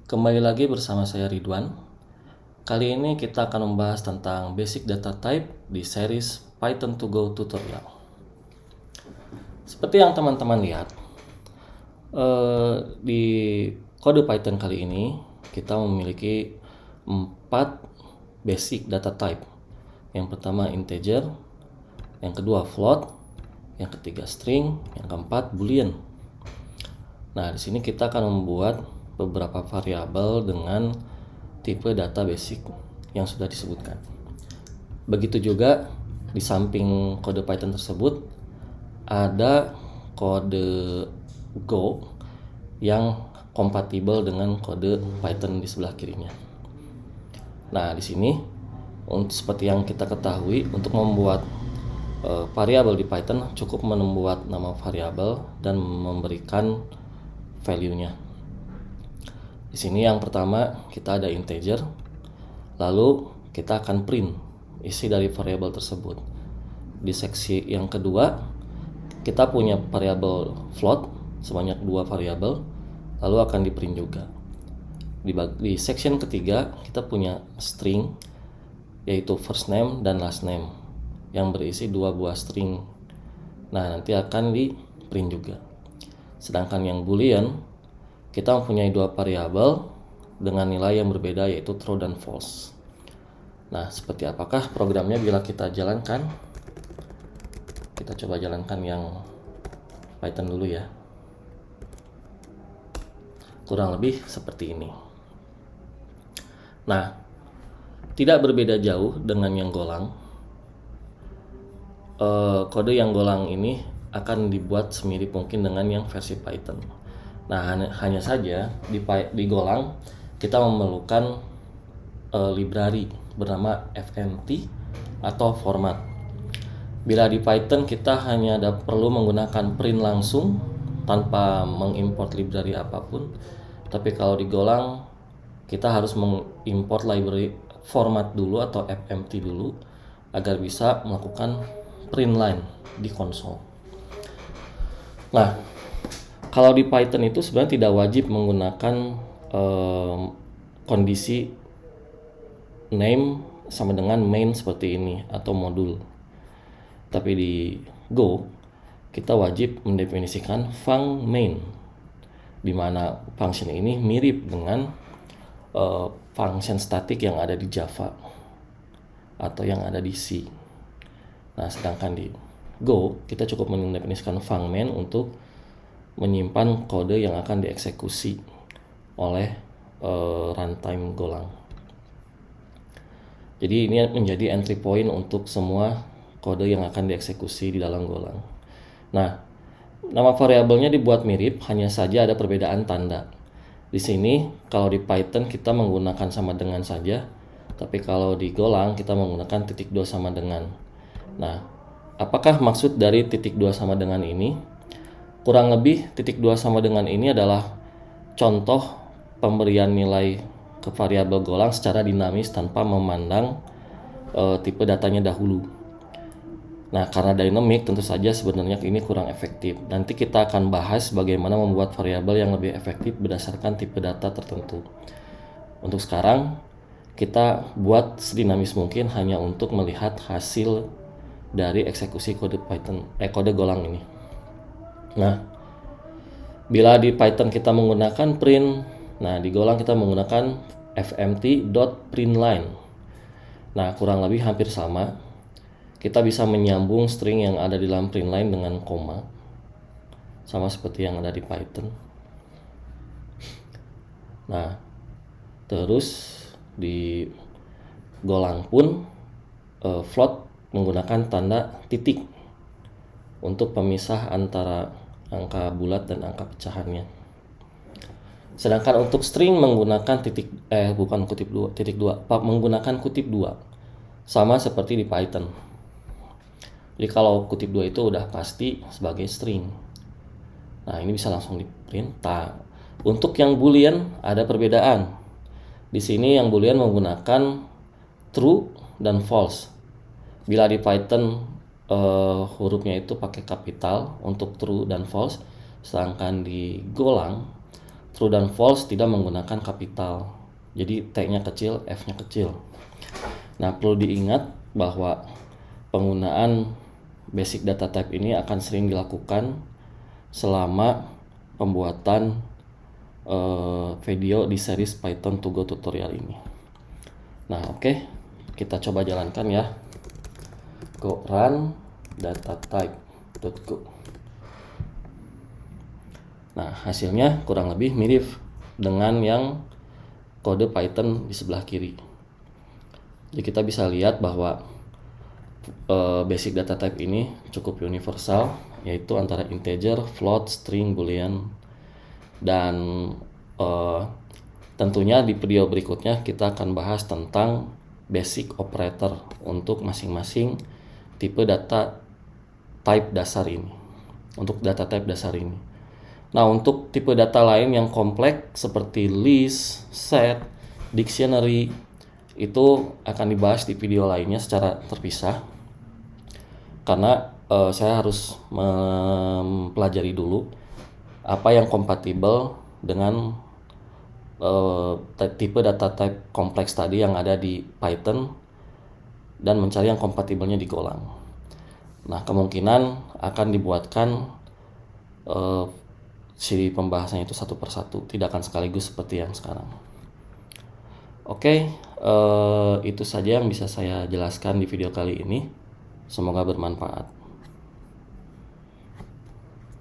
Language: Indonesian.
Kembali lagi bersama saya Ridwan. Kali ini kita akan membahas tentang basic data type di series Python to Go tutorial. Seperti yang teman-teman lihat, di kode Python kali ini kita memiliki 4 basic data type. Yang pertama integer, yang kedua float, yang ketiga string, yang keempat boolean. Nah, di sini kita akan membuat beberapa variabel dengan tipe data basic yang sudah disebutkan. Begitu juga di samping kode Python tersebut ada kode Go yang kompatibel dengan kode Python di sebelah kirinya. Nah, di sini seperti yang kita ketahui, untuk membuat variabel di Python cukup membuat nama variabel dan memberikan value-nya. Di sini yang pertama kita ada integer, lalu kita akan print isi dari variabel tersebut. Di seksi yang kedua kita punya variabel float sebanyak 2 variabel, lalu akan di print juga. Di section ketiga kita punya string, yaitu first name dan last name yang berisi 2 buah string. Nah, nanti akan di print juga. Sedangkan yang boolean, kita mempunyai 2 variabel dengan nilai yang berbeda, yaitu true dan false. Nah, seperti apakah programnya bila kita jalankan? Kita coba jalankan yang Python dulu ya. Kurang lebih seperti ini. Nah, tidak berbeda jauh dengan yang Golang. Kode yang Golang ini akan dibuat semirip mungkin dengan yang versi Python. Nah, hanya saja di Golang kita memerlukan library bernama fmt atau format. Bila di Python kita hanya perlu menggunakan print langsung tanpa mengimport library apapun. Tapi kalau di Golang kita harus mengimport library format dulu atau fmt dulu agar bisa melakukan print line di konsol. Nah, kalau di Python itu sebenarnya tidak wajib menggunakan kondisi name sama dengan main seperti ini atau modul. Tapi di Go kita wajib mendefinisikan func main, di mana function ini mirip dengan function static yang ada di Java atau yang ada di C. Nah, sedangkan di Go kita cukup mendefinisikan func main untuk menyimpan kode yang akan dieksekusi oleh runtime Golang. Jadi ini menjadi entry point untuk semua kode yang akan dieksekusi di dalam Golang. Nah, nama variabelnya dibuat mirip, hanya saja ada perbedaan tanda. Di sini kalau di Python kita menggunakan sama dengan saja, tapi kalau di Golang kita menggunakan titik 2 sama dengan. Nah, apakah maksud dari titik 2 sama dengan ini? Kurang lebih titik 2 sama dengan ini adalah contoh pemberian nilai ke variabel Golang secara dinamis tanpa memandang tipe datanya dahulu. Nah, karena dynamic tentu saja sebenarnya ini kurang efektif. Nanti kita akan bahas bagaimana membuat variabel yang lebih efektif berdasarkan tipe data tertentu. Untuk sekarang kita buat sedinamis mungkin hanya untuk melihat hasil dari eksekusi kode Golang ini. Nah, bila di Python kita menggunakan print, nah di Golang kita menggunakan fmt.println. Nah, kurang lebih hampir sama. Kita bisa menyambung string yang ada di dalam println dengan koma, sama seperti yang ada di Python. Nah, terus di Golang pun float menggunakan tanda titik untuk pemisah antara angka bulat dan angka pecahannya. Sedangkan untuk string menggunakan titik 2, menggunakan kutip 2. Sama seperti di Python. Jadi kalau kutip 2 itu udah pasti sebagai string. Nah, ini bisa langsung di print. Untuk yang boolean ada perbedaan. Di sini yang boolean menggunakan true dan false. Bila di Python hurufnya itu pakai kapital untuk true dan false, sedangkan di Golang true dan false tidak menggunakan kapital. Jadi T-nya kecil, F-nya kecil. Nah, perlu diingat bahwa penggunaan basic data type ini akan sering dilakukan selama pembuatan video di series Python to Go tutorial ini. Nah, oke, kita coba jalankan ya. Go run datatype.go. Nah, hasilnya kurang lebih mirip dengan yang kode Python di sebelah kiri. Jadi kita bisa lihat bahwa basic data type ini cukup universal, yaitu antara integer, float, string, boolean. Dan tentunya di video berikutnya kita akan bahas tentang basic operator untuk masing-masing tipe data type dasar ini. Untuk data type dasar ini. Nah, untuk tipe data lain yang kompleks seperti list, set, dictionary itu akan dibahas di video lainnya secara terpisah. Karena saya harus mempelajari dulu apa yang kompatibel dengan tipe data type kompleks tadi yang ada di Python dan mencari yang kompatibelnya di Golang. Nah, kemungkinan akan dibuatkan si pembahasannya itu satu persatu, tidak akan sekaligus seperti yang sekarang. Oke, itu saja yang bisa saya jelaskan di video kali ini. Semoga bermanfaat.